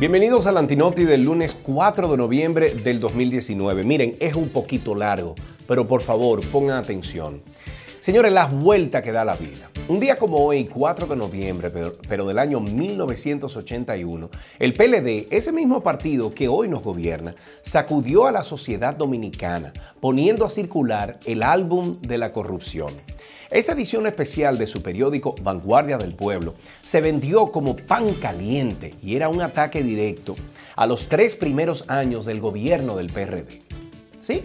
Bienvenidos al Antinoti del lunes 4 de noviembre del 2019. Miren, es un poquito largo, pero por favor pongan atención. Señores, las vueltas que da la vida. Un día como hoy, 4 de noviembre, pero del año 1981, el PLD, ese mismo partido que hoy nos gobierna, sacudió a la sociedad dominicana, poniendo a circular el álbum de la corrupción. Esa edición especial de su periódico Vanguardia del Pueblo se vendió como pan caliente y era un ataque directo a los 3 primeros años del gobierno del PRD. ¿Sí?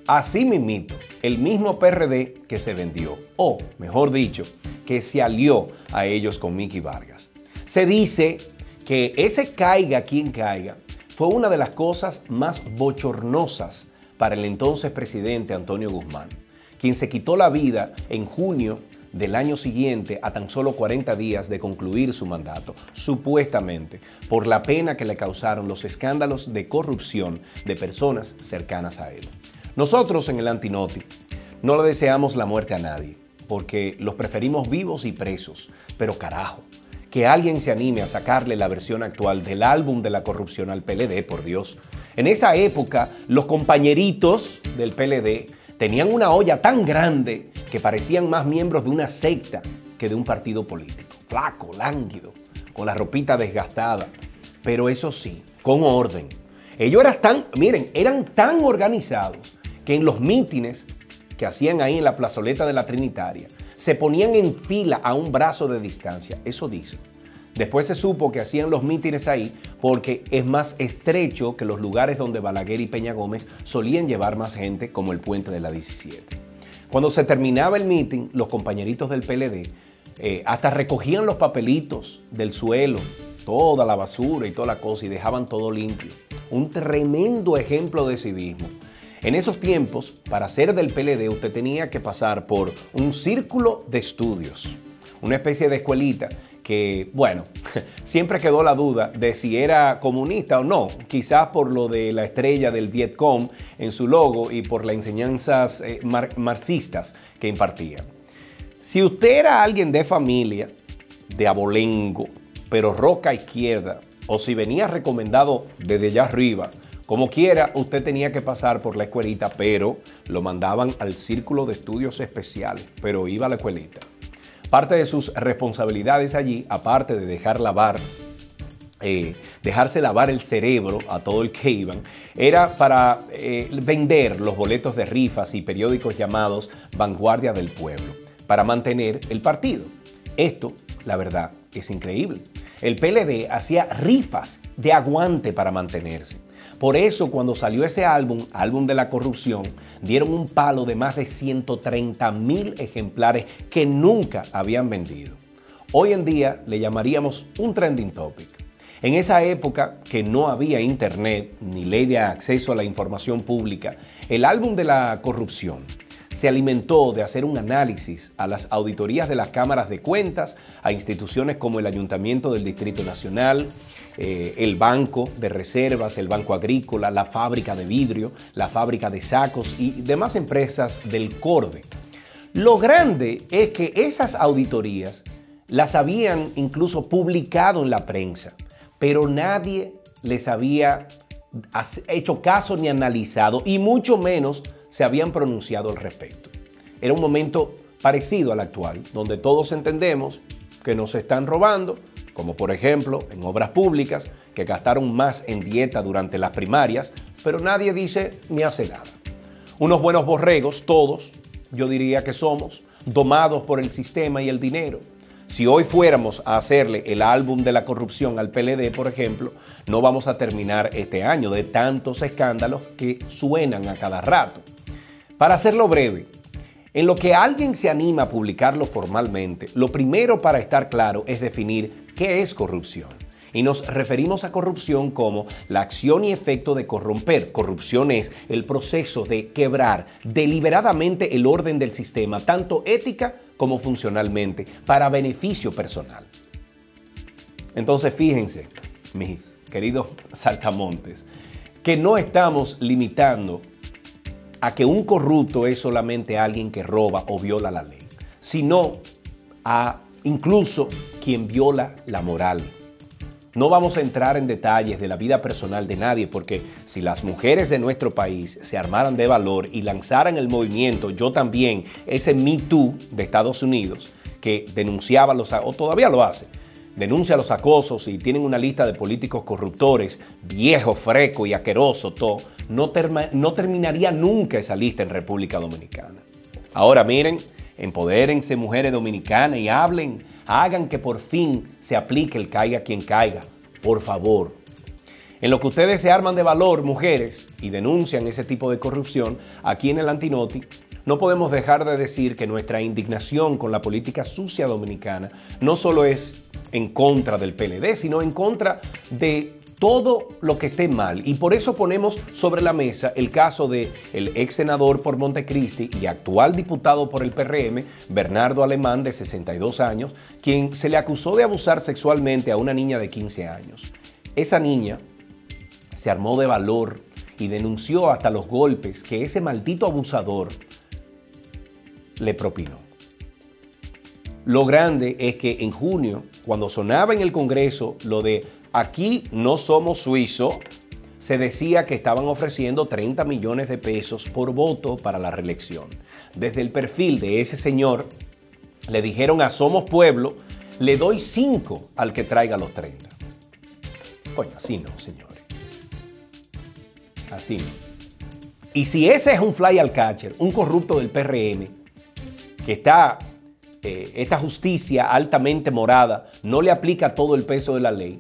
Así mismito, el mismo PRD que se vendió, o mejor dicho, que se alió a ellos con Mickey Vargas. Se dice que ese caiga quien caiga fue una de las cosas más bochornosas para el entonces presidente Antonio Guzmán, quien se quitó la vida en junio del año siguiente a tan solo 40 días de concluir su mandato, supuestamente por la pena que le causaron los escándalos de corrupción de personas cercanas a él. Nosotros en el Antinoti no le deseamos la muerte a nadie, porque los preferimos vivos y presos, pero carajo, que alguien se anime a sacarle la versión actual del álbum de la corrupción al PLD, por Dios. En esa época, los compañeritos del PLD tenían una olla tan grande que parecían más miembros de una secta que de un partido político. Flaco, lánguido, con la ropita desgastada, pero eso sí, con orden. Ellos eran tan organizados que en los mítines que hacían ahí en la plazoleta de la Trinitaria, se ponían en fila a un brazo de distancia. Eso dice. Después se supo que hacían los mítines ahí porque es más estrecho que los lugares donde Balaguer y Peña Gómez solían llevar más gente, como el puente de la 17. Cuando se terminaba el mítin, los compañeritos del PLD hasta recogían los papelitos del suelo, toda la basura y toda la cosa, y dejaban todo limpio. Un tremendo ejemplo de civismo. En esos tiempos, para ser del PLD, usted tenía que pasar por un círculo de estudios, una especie de escuelita que, bueno, siempre quedó la duda de si era comunista o no, quizás por lo de la estrella del Vietcong en su logo y por las enseñanzas marxistas que impartían. Si usted era alguien de familia, de abolengo, pero roca izquierda, o si venía recomendado desde allá arriba, como quiera, usted tenía que pasar por la escuelita, pero lo mandaban al círculo de estudios especiales, pero iba a la escuelita. Parte de sus responsabilidades allí, aparte de dejarse lavar el cerebro a todo el que iban, era para vender los boletos de rifas y periódicos llamados Vanguardia del Pueblo, para mantener el partido. Esto, la verdad, es increíble. El PLD hacía rifas de aguante para mantenerse. Por eso, cuando salió ese álbum de la corrupción, dieron un palo de más de 130,000 ejemplares que nunca habían vendido. Hoy en día le llamaríamos un trending topic. En esa época, que no había internet ni ley de acceso a la información pública, el álbum de la corrupción se alimentó de hacer un análisis a las auditorías de las cámaras de cuentas, a instituciones como el Ayuntamiento del Distrito Nacional, el Banco de Reservas, el Banco Agrícola, la fábrica de vidrio, la fábrica de sacos y demás empresas del Corde. Lo grande es que esas auditorías las habían incluso publicado en la prensa, pero nadie les había hecho caso ni analizado, y mucho menos se habían pronunciado al respecto. Era un momento parecido al actual, donde todos entendemos que nos están robando, como por ejemplo en obras públicas, que gastaron más en dieta durante las primarias, pero nadie dice ni hace nada. Unos buenos borregos, todos, yo diría que somos, domados por el sistema y el dinero. Si hoy fuéramos a hacerle el álbum de la corrupción al PLD, por ejemplo, no vamos a terminar este año de tantos escándalos que suenan a cada rato. Para hacerlo breve, en lo que alguien se anima a publicarlo formalmente, lo primero para estar claro es definir qué es corrupción. Y nos referimos a corrupción como la acción y efecto de corromper. Corrupción es el proceso de quebrar deliberadamente el orden del sistema, tanto ética como funcionalmente, para beneficio personal. Entonces, fíjense, mis queridos saltamontes, que no estamos limitando a que un corrupto es solamente alguien que roba o viola la ley, sino a incluso quien viola la moral. No vamos a entrar en detalles de la vida personal de nadie, porque si las mujeres de nuestro país se armaran de valor y lanzaran el movimiento, yo también, ese Me Too de Estados Unidos, que denunciaba o todavía lo hace, denuncia los acosos y tienen una lista de políticos corruptores, viejo, freco y asqueroso, todo, no terminaría nunca esa lista en República Dominicana. Ahora miren, empodérense mujeres dominicanas y hagan que por fin se aplique el caiga quien caiga, por favor. En lo que ustedes se arman de valor, mujeres, y denuncian ese tipo de corrupción, aquí en el Antinoti, no podemos dejar de decir que nuestra indignación con la política sucia dominicana no solo es en contra del PLD, sino en contra de todo lo que esté mal. Y por eso ponemos sobre la mesa el caso del ex senador por Montecristi y actual diputado por el PRM, Bernardo Alemán, de 62 años, quien se le acusó de abusar sexualmente a una niña de 15 años. Esa niña se armó de valor y denunció hasta los golpes que ese maldito abusador le propinó. Lo grande es que en junio, cuando sonaba en el Congreso lo de aquí no somos suizos, se decía que estaban ofreciendo 30 millones de pesos por voto para la reelección. Desde el perfil de ese señor, le dijeron a Somos Pueblo, le doy 5 al que traiga los 30. Coño, así no, señores. Así no. Y si ese es un fly al catcher, un corrupto del PRM, que está, esta justicia altamente morada, no le aplica todo el peso de la ley,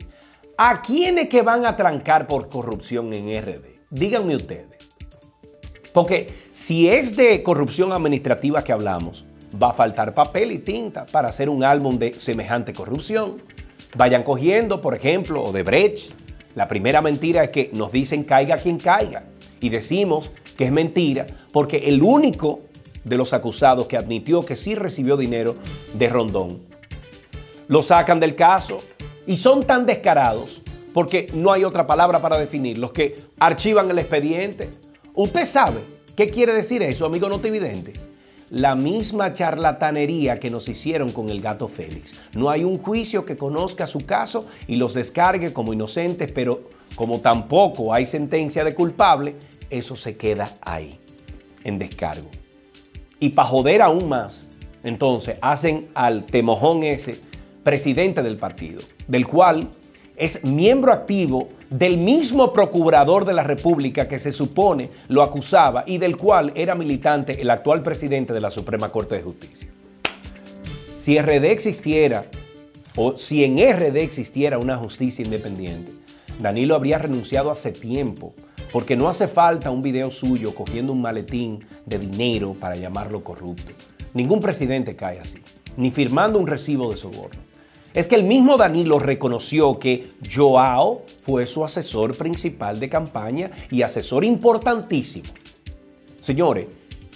¿a quiénes que van a trancar por corrupción en RD? Díganme ustedes. Porque si es de corrupción administrativa que hablamos, va a faltar papel y tinta para hacer un álbum de semejante corrupción. Vayan cogiendo, por ejemplo, Odebrecht. La primera mentira es que nos dicen caiga quien caiga. Y decimos que es mentira porque el único de los acusados que admitió que sí recibió dinero de Rondón, lo sacan del caso. Y son tan descarados, porque no hay otra palabra para definirlos, que archivan el expediente. ¿Usted sabe qué quiere decir eso, amigo notividente? La misma charlatanería que nos hicieron con el gato Félix. No hay un juicio que conozca su caso y los descargue como inocentes, pero como tampoco hay sentencia de culpable, eso se queda ahí, en descargo. Y para joder aún más, entonces hacen al temojón ese presidente del partido, del cual es miembro activo del mismo procurador de la República que se supone lo acusaba y del cual era militante el actual presidente de la Suprema Corte de Justicia. Si RD existiera, o si en RD existiera una justicia independiente, Danilo habría renunciado hace tiempo, porque no hace falta un video suyo cogiendo un maletín de dinero para llamarlo corrupto. Ningún presidente cae así, ni firmando un recibo de soborno. Es que el mismo Danilo reconoció que Joao fue su asesor principal de campaña y asesor importantísimo. Señores,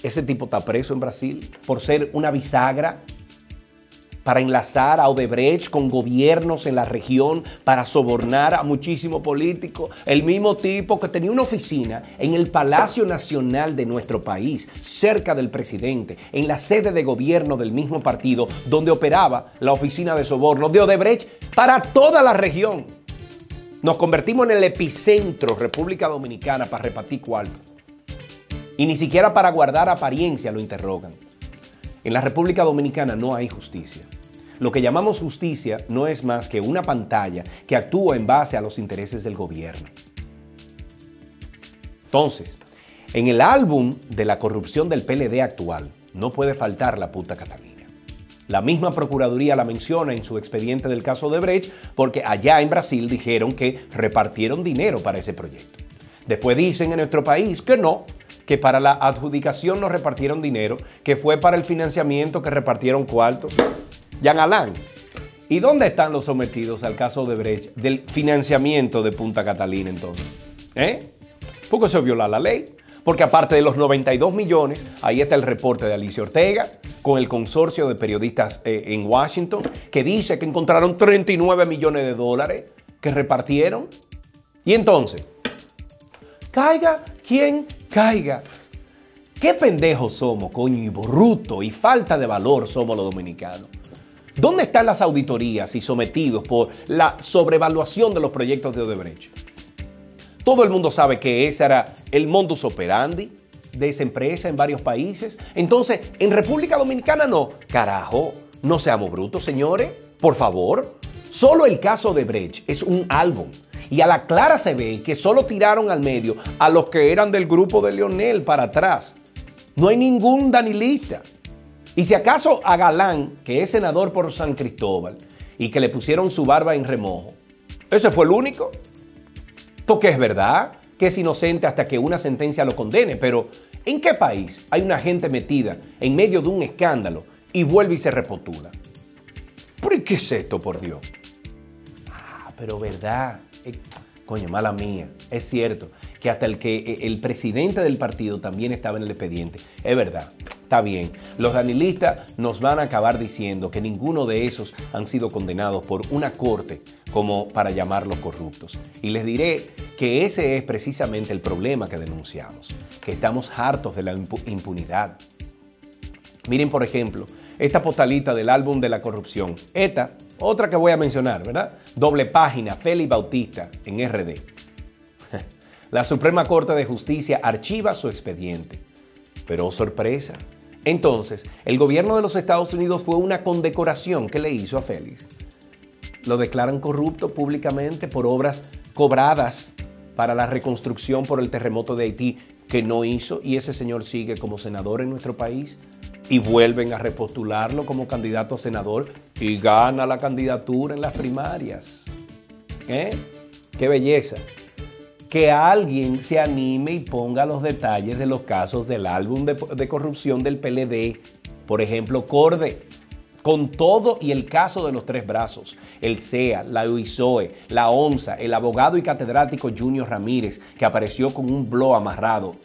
ese tipo está preso en Brasil por ser una bisagra para enlazar a Odebrecht con gobiernos en la región para sobornar a muchísimos políticos. El mismo tipo que tenía una oficina en el Palacio Nacional de nuestro país, cerca del presidente, en la sede de gobierno del mismo partido, donde operaba la oficina de soborno de Odebrecht para toda la región. Nos convertimos en el epicentro, República Dominicana, para repartir cuartos. Y ni siquiera para guardar apariencia lo interrogan. En la República Dominicana no hay justicia. Lo que llamamos justicia no es más que una pantalla que actúa en base a los intereses del gobierno. Entonces, en el álbum de la corrupción del PLD actual no puede faltar la puta Catalina. La misma Procuraduría la menciona en su expediente del caso Odebrecht porque allá en Brasil dijeron que repartieron dinero para ese proyecto. Después dicen en nuestro país que no, que para la adjudicación no repartieron dinero, que fue para el financiamiento que repartieron cuartos. Jean Alain, ¿y dónde están los sometidos al caso Odebrecht del financiamiento de Punta Catalina entonces? Porque se viola la ley. Porque aparte de los 92 millones, ahí está el reporte de Alicia Ortega con el consorcio de periodistas en Washington, que dice que encontraron 39 millones de dólares que repartieron. Y entonces, caiga quien caiga. ¿Qué pendejos somos, coño? Y bruto y falta de valor somos los dominicanos. ¿Dónde están las auditorías y sometidos por la sobrevaluación de los proyectos de Odebrecht? Todo el mundo sabe que ese era el modus operandi de esa empresa en varios países. Entonces, en República Dominicana no. Carajo, no seamos brutos, señores. Por favor. Solo el caso de Odebrecht es un álbum. Y a la clara se ve que solo tiraron al medio a los que eran del grupo de Leonel para atrás. No hay ningún danilista. Y si acaso a Galán, que es senador por San Cristóbal, y que le pusieron su barba en remojo, ese fue el único. Porque es verdad que es inocente hasta que una sentencia lo condene, pero ¿en qué país hay una gente metida en medio de un escándalo y vuelve y se repostula? ¿Pero qué es esto, por Dios? Pero verdad, coño, mala mía, es cierto que hasta el presidente del partido también estaba en el expediente. Es verdad, está bien. Los danilistas nos van a acabar diciendo que ninguno de esos han sido condenados por una corte como para llamarlos corruptos. Y les diré que ese es precisamente el problema que denunciamos, que estamos hartos de la impunidad. Miren, por ejemplo, esta postalita del álbum de la corrupción. Esta, otra que voy a mencionar, ¿verdad? Doble página, Félix Bautista en RD. La Suprema Corte de Justicia archiva su expediente. Pero, oh, sorpresa. Entonces, el gobierno de los Estados Unidos fue una condecoración que le hizo a Félix. Lo declaran corrupto públicamente por obras cobradas para la reconstrucción por el terremoto de Haití que no hizo, y ese señor sigue como senador en nuestro país. Y vuelven a repostularlo como candidato a senador y gana la candidatura en las primarias. ¡Qué belleza! Que alguien se anime y ponga los detalles de los casos del álbum de corrupción del PLD. Por ejemplo, Corde, con todo y el caso de los tres brazos, el CEA, la UISOE, la ONSA, el abogado y catedrático Junior Ramírez, que apareció con un blog amarrado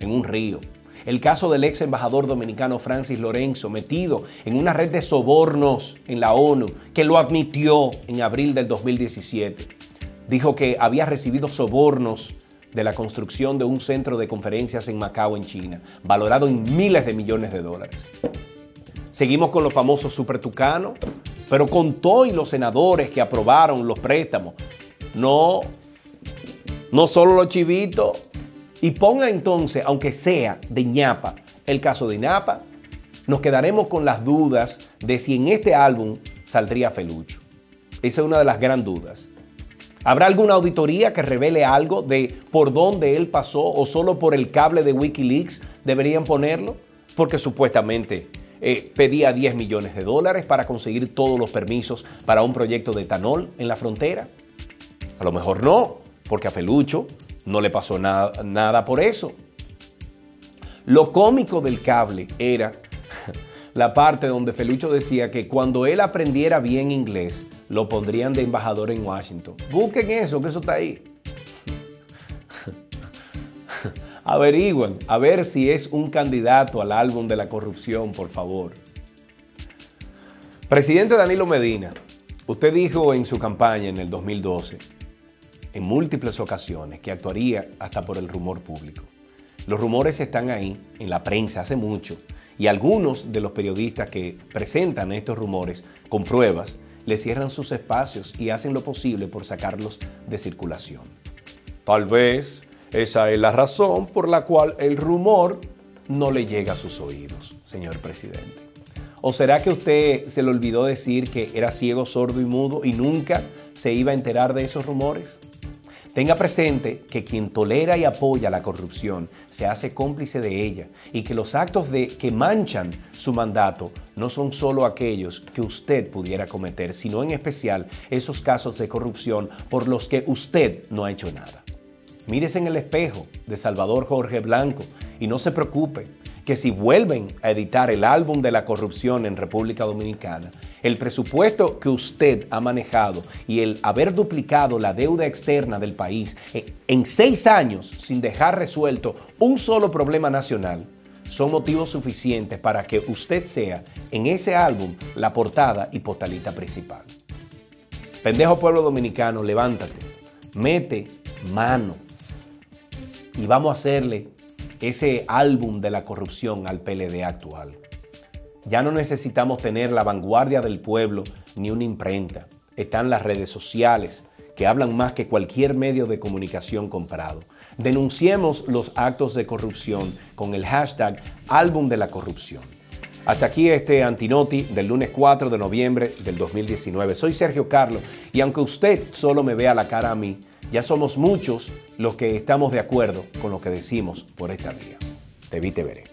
en un río. El caso del ex embajador dominicano Francis Lorenzo, metido en una red de sobornos en la ONU, que lo admitió en abril del 2017. Dijo que había recibido sobornos de la construcción de un centro de conferencias en Macao, en China, valorado en miles de millones de dólares. Seguimos con los famosos supertucanos, pero con todos los senadores que aprobaron los préstamos. No solo los chivitos. Y ponga entonces, aunque sea de ñapa, el caso de INAPA, nos quedaremos con las dudas de si en este álbum saldría Felucho. Esa es una de las grandes dudas. ¿Habrá alguna auditoría que revele algo de por dónde él pasó o solo por el cable de Wikileaks deberían ponerlo? Porque supuestamente pedía 10 millones de dólares para conseguir todos los permisos para un proyecto de etanol en la frontera. A lo mejor no, porque a Felucho no le pasó nada por eso. Lo cómico del cable era la parte donde Felucho decía que cuando él aprendiera bien inglés, lo pondrían de embajador en Washington. Busquen eso, que eso está ahí. Averigüen, a ver si es un candidato al álbum de la corrupción, por favor. Presidente Danilo Medina, usted dijo en su campaña en el 2012, en múltiples ocasiones, que actuaría hasta por el rumor público. Los rumores están ahí, en la prensa hace mucho, y algunos de los periodistas que presentan estos rumores con pruebas, le cierran sus espacios y hacen lo posible por sacarlos de circulación. Tal vez esa es la razón por la cual el rumor no le llega a sus oídos, señor presidente. ¿O será que usted se le olvidó decir que era ciego, sordo y mudo y nunca se iba a enterar de esos rumores? Tenga presente que quien tolera y apoya la corrupción se hace cómplice de ella y que los actos que manchan su mandato no son solo aquellos que usted pudiera cometer, sino en especial esos casos de corrupción por los que usted no ha hecho nada. Mírese en el espejo de Salvador Jorge Blanco y no se preocupe que si vuelven a editar el álbum de la corrupción en República Dominicana, el presupuesto que usted ha manejado y el haber duplicado la deuda externa del país en 6 años sin dejar resuelto un solo problema nacional, son motivos suficientes para que usted sea en ese álbum la portada y postalita principal. Pendejo pueblo dominicano, levántate, mete mano y vamos a hacerle ese álbum de la corrupción al PLD actual. Ya no necesitamos tener la vanguardia del pueblo ni una imprenta. Están las redes sociales, que hablan más que cualquier medio de comunicación comprado. Denunciemos los actos de corrupción con el hashtag Álbum de la Corrupción. Hasta aquí este Antinoti del lunes 4 de noviembre del 2019. Soy Sergio Carlos y aunque usted solo me vea la cara a mí, ya somos muchos los que estamos de acuerdo con lo que decimos por esta vía. Te vi, te veré.